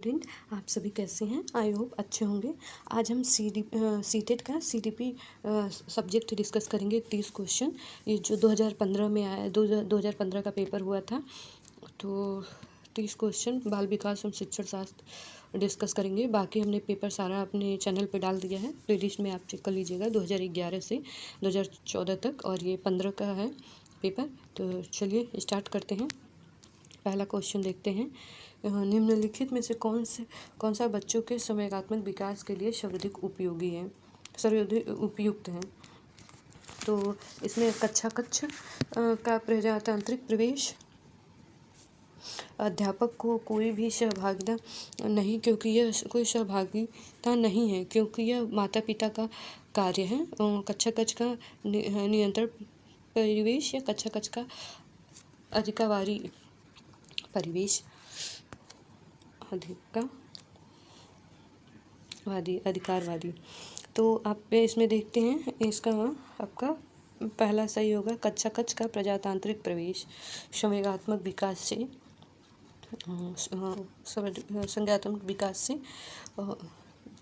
Student, आप सभी कैसे हैं? आई होप अच्छे होंगे। आज हम सीटेट का सीटीपी सब्जेक्ट डिस्कस करेंगे। 30 क्वेश्चन, ये जो 2015 में आया, 2015 का पेपर हुआ था। तो 30 क्वेश्चन बाल विकास एवं शिक्षण शास्त्र डिस्कस करेंगे। बाकी हमने पेपर सारा अपने चैनल पे डाल दिया है, प्लेलिस्ट में आप चेक कर लीजिएगा। 2011 से 2014 तक, और ये 15 का है पेपर। तो चलिए स्टार्ट करते हैं। पहला क्वेश्चन देखते हैं। निम्नलिखित में से कौन सा बच्चों के संवेगात्मक विकास के लिए सर्वाधिक उपयोगी है, सर्वाधिक उपयुक्त है? तो इसमें कक्षा कक्ष का प्रजातांत्रिक प्रवेश, अध्यापक को कोई भी सहभागिता नहीं क्योंकि यह कोई सहभागिता नहीं है क्योंकि यह माता पिता का कार्य है, कक्षा कक्ष का नियंत्रण परिवेश, या कक्षा कक्ष का अधिकारी परिवेश, अधिकारवादी। तो आप इसमें देखते हैं, इसका आपका पहला सही होगा। कक्षा कक्ष का प्रजातांत्रिक प्रवेश संवेगात्मक विकास से संज्ञात्मक विकास से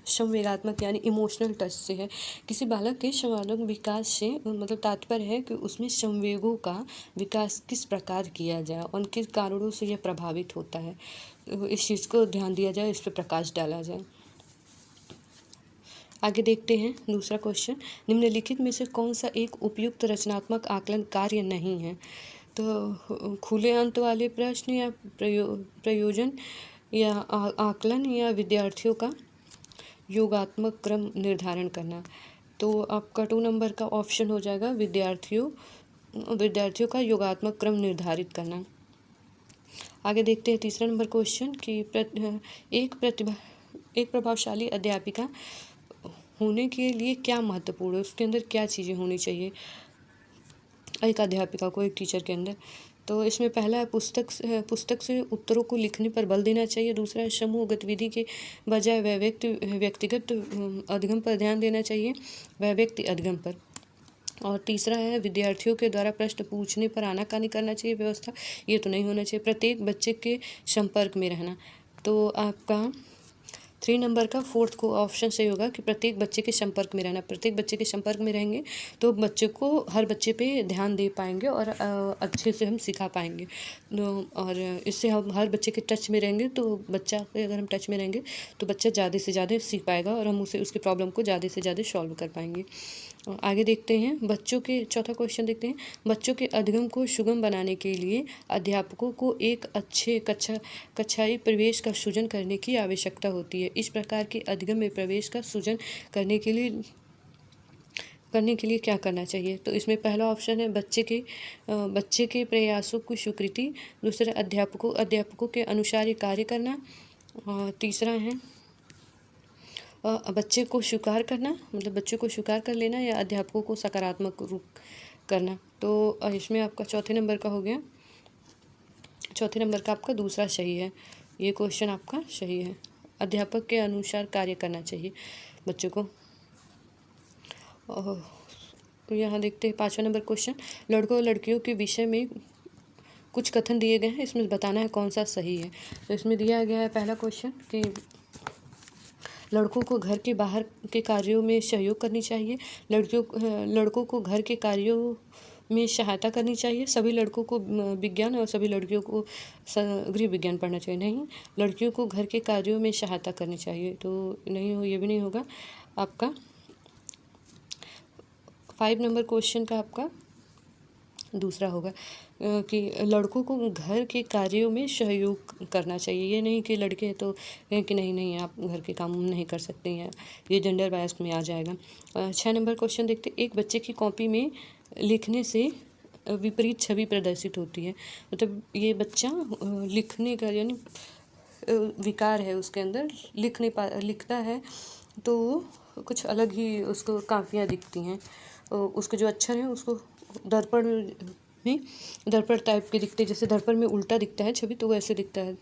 संवेगात्मक यानी इमोशनल टच से है। किसी बालक के संवेगात्मक विकास से मतलब तात्पर्य है कि उसमें संवेगों का विकास किस प्रकार किया जाए और किस कारणों से यह प्रभावित होता है। इस चीज़ को ध्यान दिया जाए, इस पर प्रकाश डाला जाए। आगे देखते हैं दूसरा क्वेश्चन। निम्नलिखित में से कौन सा एक उपयुक्त रचनात्मक आकलन कार्य नहीं है? तो खुले अंत वाले प्रश्न, या प्रयोजन, या आकलन, या विद्यार्थियों का योगात्मक क्रम निर्धारण करना। तो आपका 2 नंबर का ऑप्शन हो जाएगा विद्यार्थियों का योगात्मक क्रम निर्धारित करना। आगे देखते हैं तीसरा नंबर क्वेश्चन कि एक प्रभावशाली अध्यापिका होने के लिए क्या महत्वपूर्ण है, उसके अंदर क्या चीज़ें होनी चाहिए एक अध्यापिका को, एक टीचर के अंदर? तो इसमें पहला है पुस्तक से उत्तरों को लिखने पर बल देना चाहिए। दूसरा है समूह गतिविधि के बजाय व्यक्तिगत अधिगम पर ध्यान देना चाहिए, व्यक्ति अधिगम पर। और तीसरा है विद्यार्थियों के द्वारा प्रश्न पूछने पर आनाकानी करना चाहिए व्यवस्था, ये तो नहीं होना चाहिए। प्रत्येक बच्चे के संपर्क में रहना। तो आपका 3 नंबर का फोर्थ को ऑप्शन सही होगा कि प्रत्येक बच्चे के संपर्क में रहना। प्रत्येक बच्चे के संपर्क में रहेंगे तो बच्चे को, हर बच्चे पे ध्यान दे पाएंगे और अच्छे से हम सिखा पाएंगे। और इससे हम हर बच्चे के टच में रहेंगे, तो बच्चा के अगर हम टच में रहेंगे तो बच्चा ज़्यादा से ज़्यादा सीख पाएगा और हम उसकी प्रॉब्लम को ज़्यादा से ज़्यादा सॉल्व कर पाएंगे। आगे देखते हैं चौथा क्वेश्चन देखते हैं। बच्चों के अधिगम को सुगम बनाने के लिए अध्यापकों को एक अच्छे कक्षाई प्रवेश का सृजन करने की आवश्यकता होती है। इस प्रकार के अधिगम में प्रवेश का सृजन करने के लिए क्या करना चाहिए? तो इसमें पहला ऑप्शन है बच्चे के प्रयासों की स्वीकृति। दूसरा अध्यापकों के अनुसार ये कार्य करना। तीसरा है बच्चे को स्वीकार करना, मतलब बच्चे को स्वीकार कर लेना, या अध्यापकों को सकारात्मक रूप करना। तो इसमें आपका चौथे नंबर का हो गया। चौथे नंबर का आपका दूसरा सही है, ये क्वेश्चन आपका सही है। अध्यापक के अनुसार कार्य करना चाहिए बच्चों को। तो यहाँ देखते हैं 5वां नंबर क्वेश्चन। लड़कों और लड़कियों के विषय में कुछ कथन दिए गए हैं, इसमें बताना है कौन सा सही है। तो इसमें दिया गया है पहला क्वेश्चन कि लड़कों को घर के बाहर के कार्यों में सहयोग करनी चाहिए, लड़कों को घर के कार्यों में सहायता करनी चाहिए, सभी लड़कों को विज्ञान और सभी लड़कियों को गृह विज्ञान पढ़ना चाहिए। नहीं, लड़कियों को घर के कार्यों में सहायता करनी चाहिए, तो नहीं हो, ये भी नहीं होगा। आपका 5 नंबर क्वेश्चन का आपका दूसरा होगा कि लड़कों को घर के कार्यों में सहयोग करना चाहिए। ये नहीं कि लड़के तो कहें कि नहीं आप घर के काम नहीं कर सकते हैं, ये जेंडर बायस में आ जाएगा। 6 नंबर क्वेश्चन देखते। एक बच्चे की कॉपी में लिखने से विपरीत छवि प्रदर्शित होती है। मतलब ये बच्चा लिखने का यानी विकार है उसके अंदर, लिखता है तो कुछ अलग ही उसको काफियाँ दिखती हैं। उसके जो अक्षर हैं उसको दर्पण टाइप के दिखते हैं, जैसे दर्पण में उल्टा दिखता है छवि, तो वैसे दिखता है।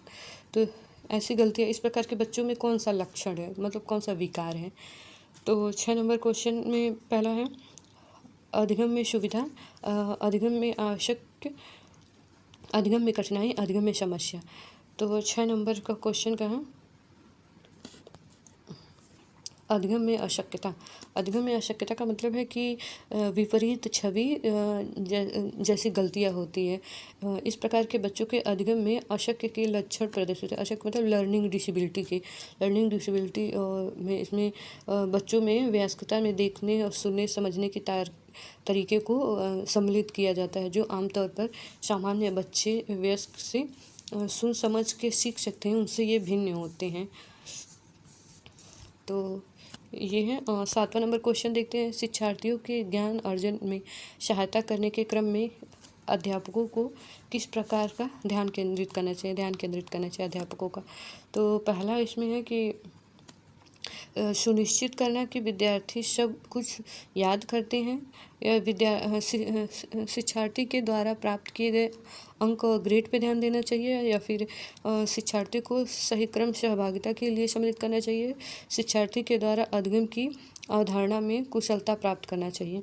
तो ऐसी गलतियाँ, इस प्रकार के बच्चों में कौन सा लक्षण है, मतलब कौन सा विकार है? तो 6 नंबर क्वेश्चन में पहला है अधिगम में सुविधा, अधिगम में आवश्यक, अधिगम में कठिनाई, अधिगम में समस्या। तो 6 नंबर का क्वेश्चन का है अधिगम में अशक्यता। अधिगम में अशक्यता का मतलब है कि विपरीत छवि जैसी गलतियाँ होती है। इस प्रकार के बच्चों के अधिगम में अशक्य के लक्षण प्रदर्शित होते हैं। अशक्य मतलब लर्निंग डिसेबिलिटी में इसमें बच्चों में वयस्कता में देखने और सुनने समझने की तरीके को सम्मिलित किया जाता है, जो आमतौर पर सामान्य बच्चे वयस्क से सुन समझ के सीख सकते हैं, उनसे ये भिन्न होते हैं। तो ये है। 7वां नंबर क्वेश्चन देखते हैं। शिक्षार्थियों के ज्ञान अर्जन में सहायता करने के क्रम में अध्यापकों को किस प्रकार का ध्यान केंद्रित करना चाहिए अध्यापकों का। तो पहला इसमें है कि सुनिश्चित करना कि विद्यार्थी सब कुछ याद करते हैं, या शिक्षार्थी के द्वारा प्राप्त किए गए अंक और ग्रेड पे ध्यान देना चाहिए, या फिर शिक्षार्थी को सही क्रम सहभागिता के लिए सम्मिलित करना चाहिए, शिक्षार्थी के द्वारा अधिगम की अवधारणा में कुशलता प्राप्त करना चाहिए।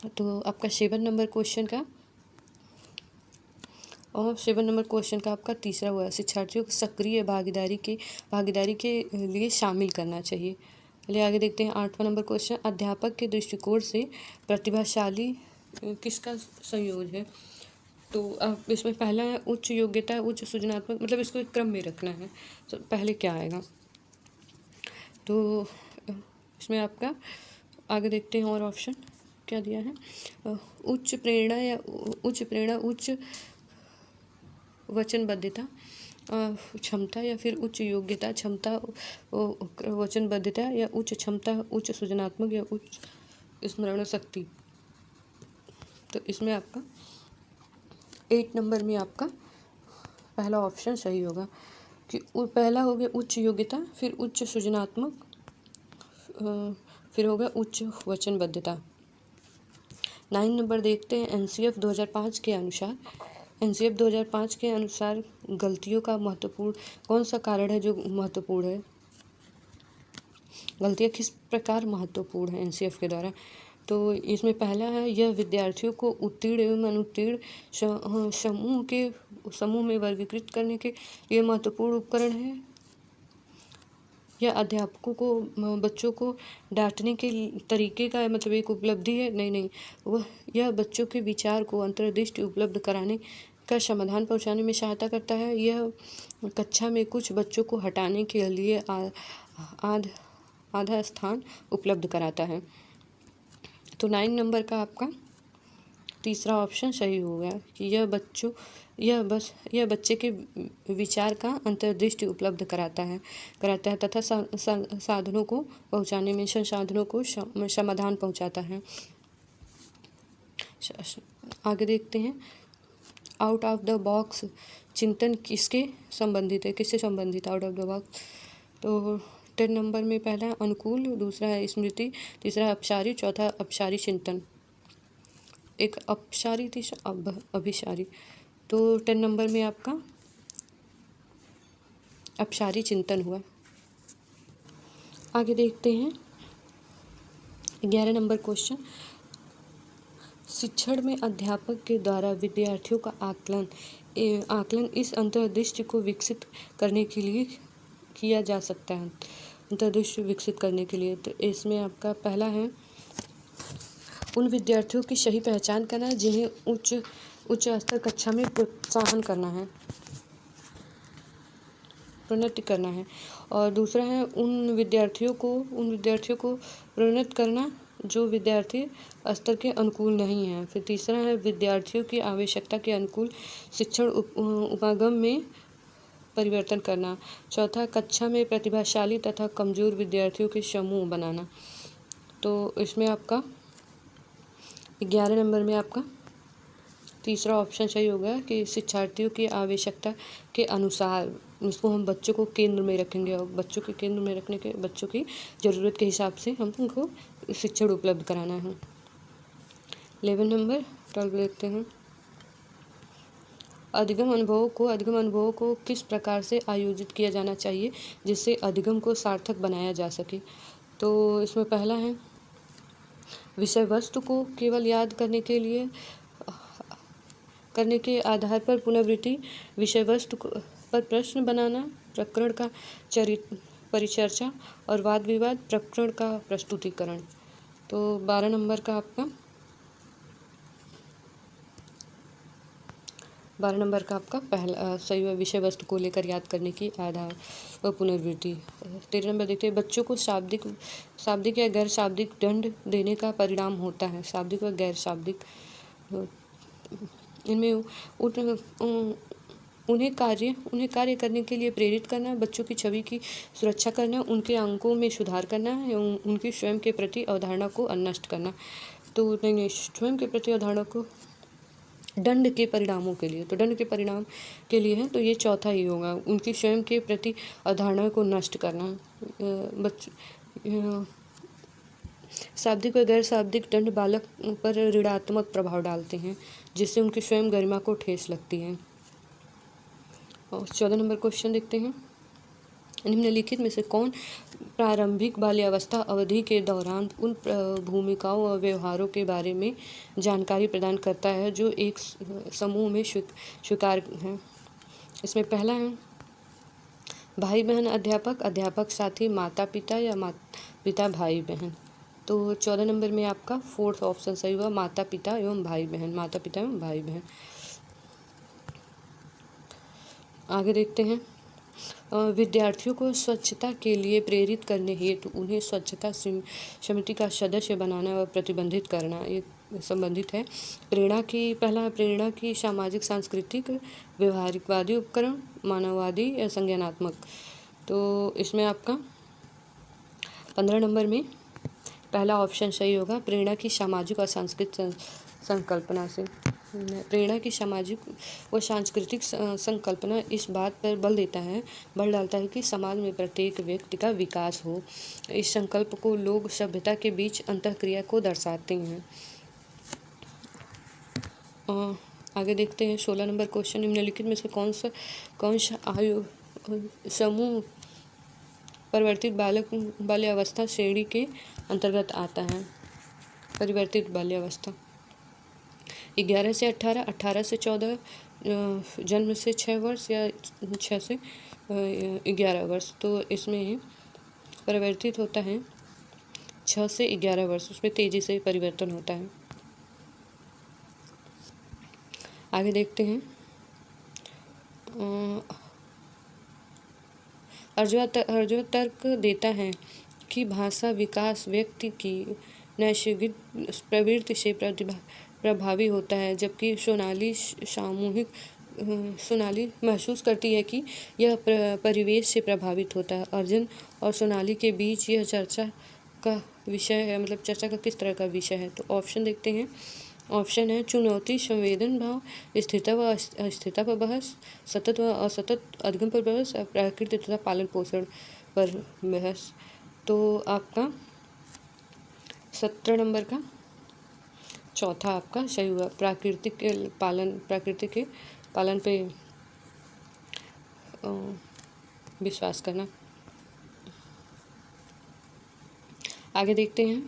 तो आपका 7 नंबर क्वेश्चन का आपका तीसरा हुआ, शिक्षार्थियों को सक्रिय भागीदारी के लिए शामिल करना चाहिए। चलिए आगे देखते हैं। 8वां नंबर क्वेश्चन, अध्यापक के दृष्टिकोण से प्रतिभाशाली किसका संयोजन है। तो अब इसमें पहला है उच्च योग्यता, उच्च सृजनात्मक, मतलब इसको एक क्रम में रखना है। तो पहले क्या आएगा, तो इसमें आपका आगे देखते हैं और ऑप्शन क्या दिया है। उच्च प्रेरणा, उच्च वचनबद्धता क्षमता, या फिर उच्च योग्यता क्षमता वचनबद्धता, या उच्च क्षमता उच्च सृजनात्मक, या उच्च स्मरण शक्ति। तो इसमें आपका 8 नंबर में आपका पहला ऑप्शन सही होगा कि पहला हो गया उच्च योग्यता, फिर उच्च सृजनात्मक, फिर होगा उच्च वचनबद्धता। 9 नंबर देखते हैं। एनसीएफ 2005 के अनुसार गलतियों का महत्वपूर्ण कौन सा कारण है जो महत्वपूर्ण है, गलतियाँ किस प्रकार महत्वपूर्ण है एनसीएफ के द्वारा। तो इसमें पहला है, यह विद्यार्थियों को उत्तीर्ण एवं अनुत्तीर्ण समूह में वर्गीकृत करने के लिए महत्वपूर्ण उपकरण है, या अध्यापकों को बच्चों को डांटने के तरीके का मतलब एक उपलब्धि है। नहीं, यह बच्चों के विचार को अंतर्दृष्टि उपलब्ध कराने का समाधान पहुंचाने में सहायता करता है। यह कक्षा में कुछ बच्चों को हटाने के लिए आधा स्थान उपलब्ध कराता है। तो 9 नंबर का आपका तीसरा ऑप्शन सही हो गया कि यह बच्चे के विचार का अंतर्दृष्टि उपलब्ध कराता है तथा साधनों को पहुंचाने में संसाधनों को समाधान पहुंचाता है। आगे देखते हैं। आउट ऑफ द बॉक्स चिंतन किससे संबंधित आउट ऑफ द बॉक्स। तो 10 नंबर में पहला है अनुकूल, दूसरा है स्मृति, तीसरा अपसारी, चौथा अपसारी चिंतन। एक अपसारी थी अभिसारी। तो 10 नंबर में आपका अपसारी चिंतन हुआ। आगे देखते हैं 11 नंबर क्वेश्चन, शिक्षण में अध्यापक के द्वारा विद्यार्थियों का आकलन इस अंतर्दृष्टि को विकसित करने के लिए किया जा सकता है। अंतर्दृष्टि विकसित करने के लिए, तो इसमें आपका पहला है उन विद्यार्थियों की सही पहचान करना जिन्हें उच्च स्तर कक्षा में प्रोत्साहन करना है, प्रोन्नति करना है। और दूसरा है उन विद्यार्थियों को प्रोन्नत करना जो विद्यार्थी स्तर के अनुकूल नहीं है। फिर तीसरा है विद्यार्थियों की आवश्यकता के अनुकूल शिक्षण उपागम में परिवर्तन करना। चौथा कक्षा में प्रतिभाशाली तथा कमज़ोर विद्यार्थियों के समूह बनाना। तो इसमें आपका 11 नंबर में आपका तीसरा ऑप्शन सही होगा कि शिक्षार्थियों की आवश्यकता के अनुसार, इसको हम बच्चों को केंद्र में रखेंगे और बच्चों के केंद्र में रखने के बच्चों की ज़रूरत के हिसाब से हम उनको शिक्षण उपलब्ध कराना है। 11 नंबर 12 देखते हैं। अधिगम अनुभवों को किस प्रकार से आयोजित किया जाना चाहिए जिससे अधिगम को सार्थक बनाया जा सके। तो इसमें पहला है विषय वस्तु को केवल याद करने के आधार पर पुनरावृत्ति, विषय वस्तु पर प्रश्न बनाना, प्रकरण का परिचर्चा और वाद विवाद प्रकरण का प्रस्तुतिकरण। तो 12 नंबर का आपका 12 नंबर का आपका पहला सही विषय वस्तु को लेकर याद करने की आधार व पुनर्वृत्ति। 13 नंबर देखते हैं, बच्चों को शाब्दिक या गैर शाब्दिक दंड देने का परिणाम होता है। शाब्दिक व गैर शाब्दिक इनमें उन्हें कार्य करने के लिए प्रेरित करना, बच्चों की छवि की सुरक्षा करना, उनके अंकों में सुधार करना एवं उनकी स्वयं के प्रति अवधारणा को नष्ट करना। तो नहीं, स्वयं के प्रति अवधारणा को दंड के परिणामों के लिए, तो दंड के परिणाम के लिए है, तो ये चौथा ही होगा, उनकी स्वयं के प्रति अवधारणा को नष्ट करना। शाब्दिक व गैर शाब्दिक दंड बालक पर ऋणात्मक प्रभाव डालते हैं, जिससे उनकी स्वयं गरिमा को ठेस लगती है। और 14 नंबर क्वेश्चन देखते हैं, निम्नलिखित में से कौन प्रारंभिक बाल्यावस्था अवधि के दौरान उन भूमिकाओं और व्यवहारों के बारे में जानकारी प्रदान करता है जो एक समूह में स्वीकार हैं। इसमें पहला है भाई बहन अध्यापक, अध्यापक साथी, माता पिता या पिता भाई बहन। तो 14 नंबर में आपका फोर्थ ऑप्शन सही हुआ, माता पिता एवं भाई बहन, माता पिता एवं भाई बहन। आगे देखते हैं, विद्यार्थियों को स्वच्छता के लिए प्रेरित करने हेतु उन्हें स्वच्छता समिति का सदस्य बनाना व प्रतिबंधित करना, ये संबंधित है। पहला प्रेरणा की सामाजिक, सांस्कृतिक, व्यवहारिकवादी उपकरण, मानववादी या संज्ञानात्मक। तो इसमें आपका 15 नंबर में पहला ऑप्शन सही होगा, प्रेरणा की सामाजिक और सांस्कृतिक संकल्पना से। प्रेरणा की सामाजिक व सांस्कृतिक संकल्पना इस बात पर बल डालता है कि समाज में प्रत्येक व्यक्ति का विकास हो। इस संकल्प को लोग सभ्यता के बीच अंतःक्रिया को दर्शाते हैं। आगे देखते हैं 16 नंबर क्वेश्चन, निम्नलिखित में से कौन सा आयु समूह परिवर्तित बाल्यावस्था श्रेणी के अंतर्गत आता है। परिवर्तित बाल्यावस्था 11 से 18, 18 से 14, जन्म से 6 वर्ष या 6 से 11 वर्ष। तो इसमें परिवर्तित होता है 6 से 11 वर्ष, उसमें तेज़ी से परिवर्तन होता है। आगे देखते हैं, अर्जुन तर्क देता है कि भाषा विकास व्यक्ति की नैसर्गिक प्रवृत्ति से प्रभावी होता है, जबकि सोनाली महसूस करती है कि यह परिवेश से प्रभावित होता है। अर्जुन और सोनाली के बीच यह चर्चा का विषय है, मतलब चर्चा का किस तरह का विषय है। तो ऑप्शन देखते हैं, ऑप्शन है चुनौती, संवेदन भाव, स्थिरता व अस्थिरता पर बहस, सतत व असतत अधिगम पर बहस, प्रकृति तथा पालन पोषण पर बहस। तो आपका 17 नंबर का चौथा आपका सही हुआ, प्रकृति के पालन पे विश्वास करना। आगे देखते हैं,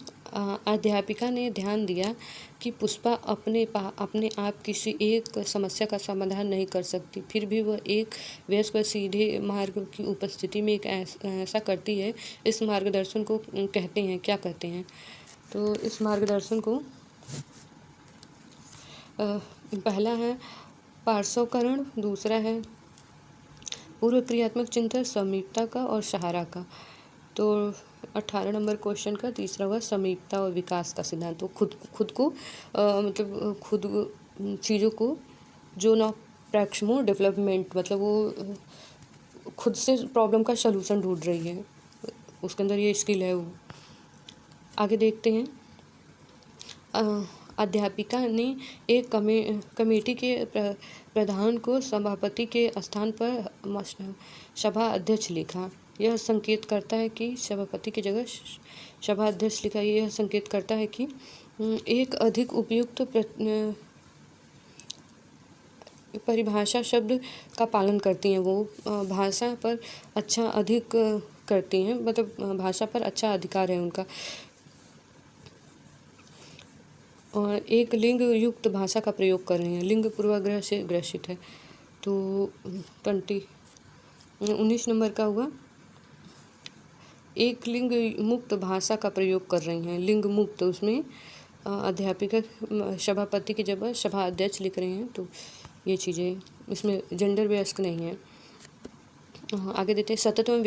अध्यापिका ने ध्यान दिया कि पुष्पा अपने आप किसी एक समस्या का समाधान नहीं कर सकती, फिर भी वह एक वयस्क व सीधे मार्ग की उपस्थिति में एक ऐसा करती है। इस मार्गदर्शन को कहते हैं, क्या कहते हैं? तो इस मार्गदर्शन को पहला है पार्श्वकरण, दूसरा है पूर्व क्रियात्मक चिंतन, समीपता का और सहारा का। तो 18 नंबर क्वेश्चन का तीसरा हुआ समीपता और विकास का सिद्धांत। तो खुद को खुद चीज़ों को जो ना प्रैक्समो डेवलपमेंट, मतलब वो खुद से प्रॉब्लम का सलूशन ढूंढ रही है, उसके अंदर ये स्किल है वो। आगे देखते हैं, अध्यापिका ने एक कमेटी के प्रधान को सभापति के स्थान पर सभा अध्यक्ष लिखा। यह संकेत करता है कि सभापति की जगह सभा अध्यक्ष लिखा। यह संकेत करता है कि एक अधिक उपयुक्त परिभाषा शब्द का पालन करती हैं, वो भाषा पर अच्छा अधिक करती हैं, मतलब भाषा पर अच्छा अधिकार है उनका, और एक लिंग युक्त भाषा का प्रयोग कर रहे हैं, लिंग पूर्वाग्रह से ग्रसित है। तो 19 नंबर का हुआ एक लिंग मुक्त भाषा का प्रयोग कर रही हैं। लिंग मुक्त, उसमें अध्यापिका सभापति की जगह सभा अध्यक्ष लिख रहे हैं, तो ये चीज़ें इसमें जेंडर वयस्क नहीं है। आगे देते हैं, सतत एवं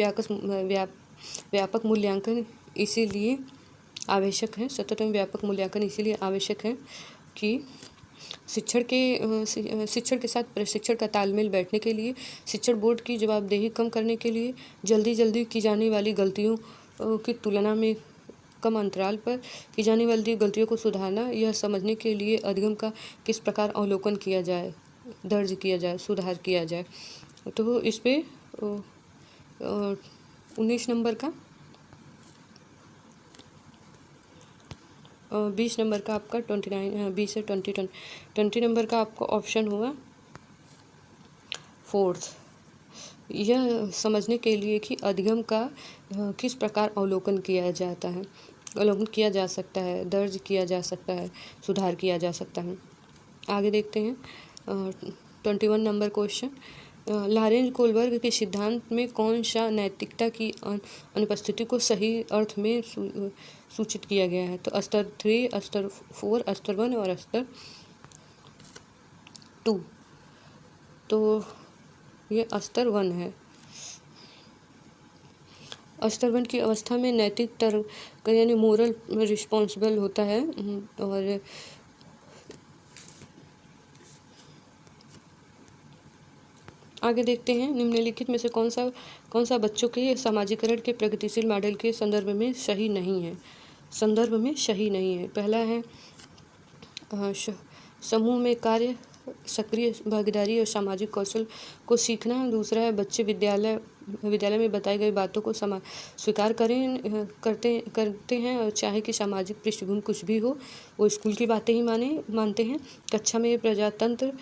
व्यापक मूल्यांकन इसीलिए आवश्यक है। सतत एवं व्यापक मूल्यांकन इसीलिए आवश्यक है कि शिक्षण के साथ प्रशिक्षण का तालमेल बैठने के लिए, शिक्षण बोर्ड की जवाबदेही कम करने के लिए, जल्दी की जाने वाली गलतियों की तुलना में कम अंतराल पर की जाने वाली गलतियों को सुधारना, यह समझने के लिए अधिगम का किस प्रकार अवलोकन किया जाए, दर्ज किया जाए, सुधार किया जाए। तो इस पे 19 नंबर का 20 नंबर का आपका 20 से 20 नंबर का आपका ऑप्शन हुआ 4th। यह समझने के लिए कि अधिगम का किस प्रकार अवलोकन किया जाता है, अवलोकन किया जा सकता है, दर्ज किया जा सकता है, सुधार किया जा सकता है। आगे देखते हैं 21 नंबर क्वेश्चन, लॉरेंज कोलबर्ग के सिद्धांत में कौन सा नैतिकता की अनुपस्थिति को सही अर्थ में सूचित किया गया है? तो स्तर 3, स्तर 4, स्तर 1 और स्तर 2। तो ये स्तर 1 है। स्तर 1 की अवस्था में नैतिक तर्क यानी मोरल रिस्पॉन्सिबल होता है। और आगे देखते हैं, निम्नलिखित में से कौन सा बच्चों के समाजीकरण के प्रगतिशील मॉडल के संदर्भ में सही नहीं है? पहला है समूह में कार्य, सक्रिय भागीदारी और सामाजिक कौशल को सीखना। दूसरा है बच्चे विद्यालय में बताई गई बातों को स्वीकार करते हैं और चाहे कि सामाजिक पृष्ठभूमि कुछ भी हो, वो स्कूल की बातें ही मानते हैं। कक्षा में प्रजातंत्र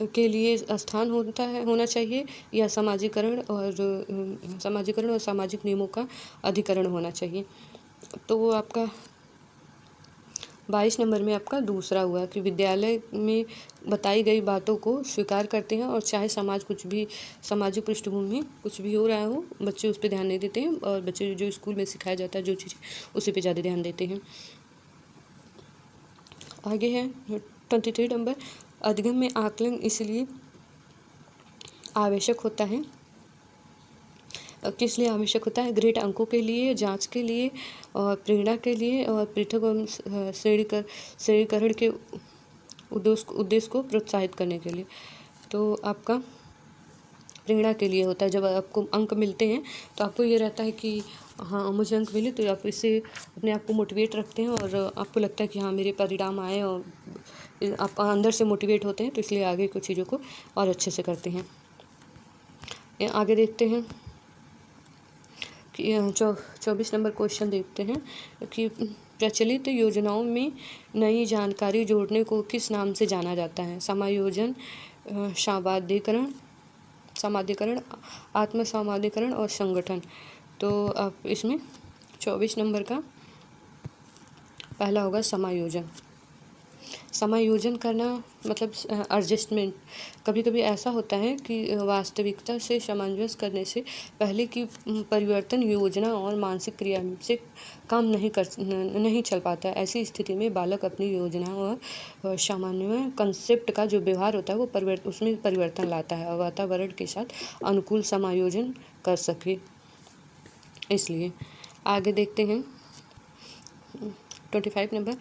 के लिए स्थान होना चाहिए, या समाजीकरण और सामाजिक नियमों का अधिकरण होना चाहिए। तो वो आपका 22 नंबर में आपका दूसरा हुआ कि विद्यालय में बताई गई बातों को स्वीकार करते हैं और चाहे सामाजिक पृष्ठभूमि में कुछ भी हो रहा हो, बच्चे उस पर ध्यान नहीं देते हैं और बच्चे जो स्कूल में सिखाया जाता है जो चीज़, उसी पे ज़्यादा ध्यान देते हैं। आगे है 23 नंबर, अधिगम में आकलन इसलिए आवश्यक होता है, किस लिए आवश्यक होता है? ग्रेड अंकों के लिए, जांच के लिए और प्रेरणा के लिए और पृथक एवं श्रेणीकरण के उद्देश्य को प्रोत्साहित करने के लिए। तो आपका प्रेरणा के लिए होता है। जब आपको अंक मिलते हैं तो आपको ये रहता है कि हाँ मुझे अंक मिले, तो आप इससे अपने आप को मोटिवेट रखते हैं और आपको लगता है कि हाँ मेरे परिणाम आए, और आप अंदर से मोटिवेट होते हैं, तो इसलिए आगे कुछ चीज़ों को और अच्छे से करते हैं। आगे देखते हैं कि 24 नंबर क्वेश्चन देखते हैं कि प्रचलित योजनाओं में नई जानकारी जोड़ने को किस नाम से जाना जाता है? समायोजन, समाधिकरण, आत्मसमाधिकरण और संगठन। तो आप इसमें 24 नंबर का पहला होगा समायोजन करना, मतलब एडजस्टमेंट। कभी कभी ऐसा होता है कि वास्तविकता से सामंजस्य करने से पहले की परिवर्तन योजना और मानसिक क्रिया से काम नहीं चल पाता है। ऐसी स्थिति में बालक अपनी योजना और सामान्य कंसेप्ट का जो व्यवहार होता है वो उसमें परिवर्तन लाता है और वातावरण के साथ अनुकूल समायोजन कर सके। इसलिए आगे देखते हैं 25 नंबर,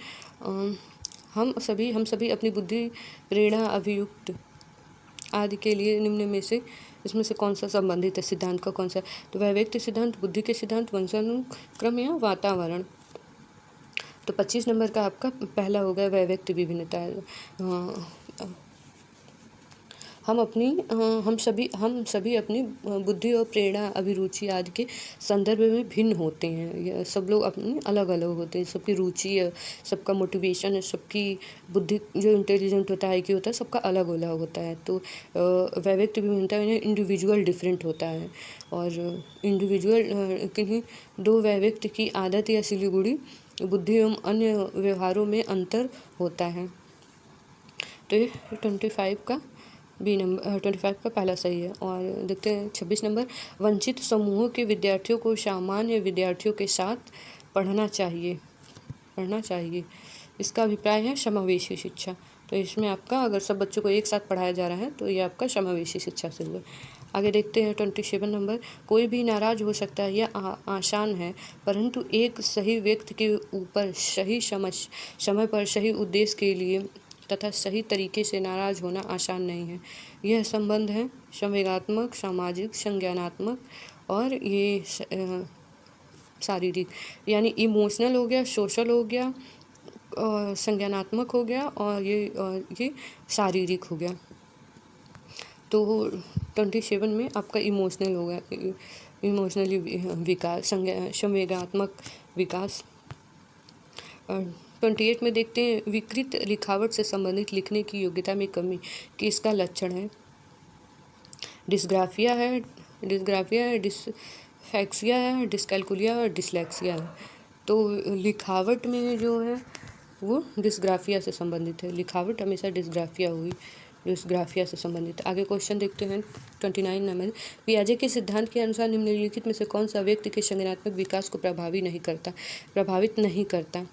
हम सभी अपनी बुद्धि, प्रेरणा, अभियुक्त आदि के लिए निम्न में से इसमें से कौन सा संबंधित है? सिद्धांत का कौन सा? तो वह व्यक्ति सिद्धांत, बुद्धि के सिद्धांत, वंशानुक्रम या वातावरण। तो 25 नंबर का आपका पहला हो गया वह व्यक्ति विभिन्नता। हम सभी अपनी बुद्धि और प्रेरणा, अभिरुचि आदि के संदर्भ में भिन्न होते हैं। सब लोग अपने अलग अलग होते हैं, सबकी रुचि है, सबका मोटिवेशन है, सबकी बुद्धि जो इंटेलिजेंट होता है कि होता है, सबका अलग अलग होता है। तो वह व्यक्ति विभिन्नता यानी इंडिविजुअल डिफरेंट होता है। और इंडिविजुअल किन्हीं दो वह व्यक्ति की आदत या सिलीगुड़ी बुद्धि एवं अन्य व्यवहारों में अंतर होता है। तो ये 25 का बी नंबर 25 का पहला सही है। और देखते हैं 26 नंबर, वंचित समूहों के विद्यार्थियों को सामान्य विद्यार्थियों के साथ पढ़ना चाहिए। इसका अभिप्राय है समावेशी शिक्षा। तो इसमें आपका अगर सब बच्चों को एक साथ पढ़ाया जा रहा है तो ये आपका समावेशी शिक्षा से हुआ। आगे देखते हैं 27 नंबर, कोई भी नाराज हो सकता है, यह आसान है, परंतु एक सही व्यक्ति के ऊपर सही समय पर सही उद्देश्य के लिए तथा सही तरीके से नाराज होना आसान नहीं है। यह संबंध है संवेगात्मक, सामाजिक, संज्ञानात्मक और ये शारीरिक, यानी इमोशनल हो गया, सोशल हो गया, संज्ञानात्मक हो गया और ये शारीरिक हो गया। तो 27 में आपका इमोशनल हो गया, इमोशनली विकास, संवेगात्मक विकास। 28 में देखते हैं, विकृत लिखावट से संबंधित लिखने की योग्यता में कमी किसका लक्षण है? डिस्ग्राफिया है, डिसफैक्सिया है, डिस्कैल्कुलिया और डिसलेक्सिया है। तो लिखावट में जो है वो डिस्ग्राफिया से संबंधित है। लिखावट हमेशा डिस्ग्राफिया से संबंधित। आगे क्वेश्चन देखते हैं 29 नंबर, पियाजे के सिद्धांत के अनुसार निम्नलिखित में से कौन सा व्यक्ति के संज्ञानात्मक विकास को प्रभावित नहीं करता?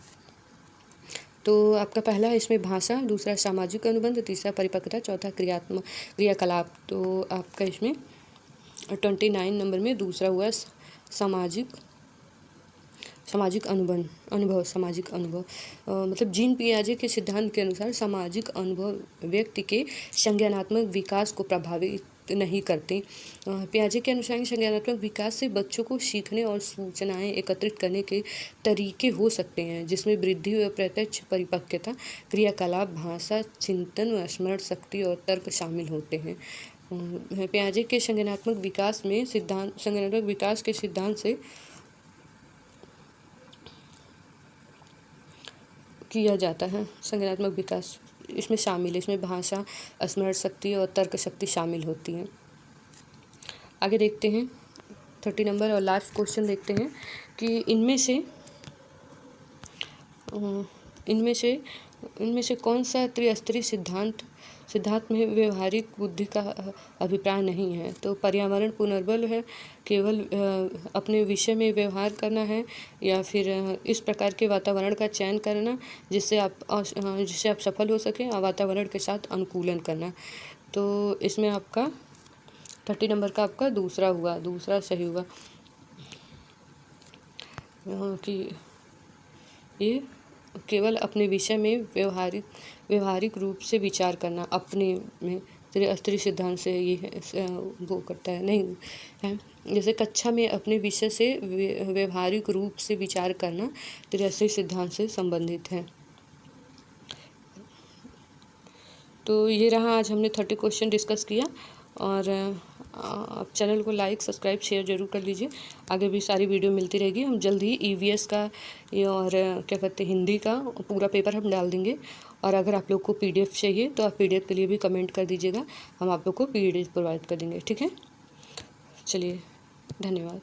तो आपका पहला है इसमें भाषा, दूसरा सामाजिक अनुबंध, तीसरा परिपक्वता, चौथा क्रियाकलाप। तो आपका इसमें 29 नंबर में दूसरा हुआ सामाजिक अनुभव। मतलब जीन पियाजे के सिद्धांत के अनुसार सामाजिक अनुभव व्यक्ति के संज्ञानात्मक विकास को प्रभावित नहीं करते। पियाजे के अनुसार संज्ञानात्मक विकास से बच्चों को सीखने और सूचनाएं एकत्रित करने के तरीके हो सकते हैं, जिसमें वृद्धि व प्रत्यक्ष परिपक्वता, क्रियाकलाप, भाषा, चिंतन, स्मरण शक्ति और तर्क शामिल होते हैं। पियाजे के संज्ञानात्मक विकास में संज्ञानात्मक विकास के सिद्धांत से किया जाता है। संज्ञानात्मक विकास इसमें शामिल है, इसमें भाषा, स्मरण शक्ति और तर्क शक्ति शामिल होती है। आगे देखते हैं 30 नंबर और लास्ट क्वेश्चन देखते हैं कि इनमें से कौन सा त्रिस्तरीय सिद्धांत में व्यवहारिक बुद्धि का अभिप्राय नहीं है? तो पर्यावरण पुनर्बल है, केवल अपने विषय में व्यवहार करना है, या फिर इस प्रकार के वातावरण का चयन करना जिससे आप सफल हो सकें और वातावरण के साथ अनुकूलन करना। तो इसमें आपका 30 नंबर का आपका दूसरा सही हुआ कि ये केवल अपने विषय में व्यवहारिक रूप से विचार करना, अपने में त्रिस्तरीय सिद्धांत से ये वो करता है नहीं है। जैसे कक्षा में अपने विषय से व्यवहारिक रूप से विचार करना त्रिस्तरीय सिद्धांत से संबंधित है। तो ये रहा, आज हमने 30 क्वेश्चन डिस्कस किया। और आप चैनल को लाइक, सब्सक्राइब, शेयर जरूर कर लीजिए। आगे भी सारी वीडियो मिलती रहेगी। हम जल्द ही EVS का और क्या कहते हैं हिंदी का पूरा पेपर हम डाल देंगे। और अगर आप लोग को PDF चाहिए तो आप PDF के लिए भी कमेंट कर दीजिएगा, हम आप लोग को PDF प्रोवाइड कर देंगे। ठीक है, चलिए, धन्यवाद।